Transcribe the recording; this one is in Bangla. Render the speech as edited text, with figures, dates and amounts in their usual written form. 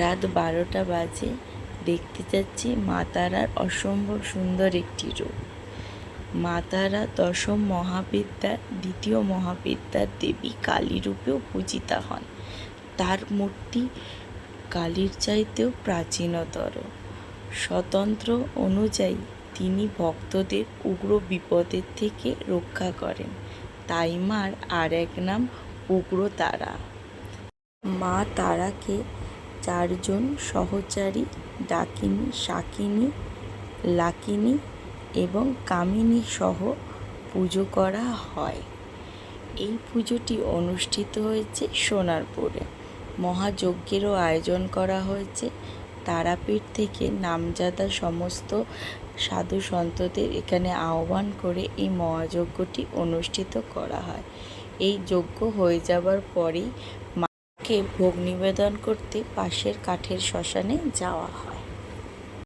রাত 12টা বাজে। দেখতে যাচ্ছি মা তারার অসম্ভব সুন্দর একটি রূপ। মা তারা দশম মহাবিদ্যার দ্বিতীয় মহাবিদ্যার দেবী কালী রূপেও পূজিতা হন। তার মূর্তি কালীর চাইতেও প্রাচীনতর। স্বতন্ত্র অনুযায়ী তিনি ভক্তদের উগ্র বিপদের থেকে রক্ষা করেন, তাই মার আর এক নাম উগ্রতারা। মা তারাকে 4 জন সহচারী ডাকিনী, শাকিনী, লাকিনী এবং কামিনী সহ পুজো করা হয়। এই পুজোটি অনুষ্ঠিত হয়েছে সোনারপুরে। মহাযজ্ঞেরও আয়োজন করা হয়েছে। তারাপীঠ থেকে নামজাদা সমস্ত সাধু সন্তদের এখানে আহ্বান করে এই মহাযজ্ঞটি অনুষ্ঠিত করা হয়। এই যজ্ঞ হয়ে যাবার পরেই মাকে ভোগ নিবেদন করতে পাশের কাঠের শ্মশানে যাওয়া হয়।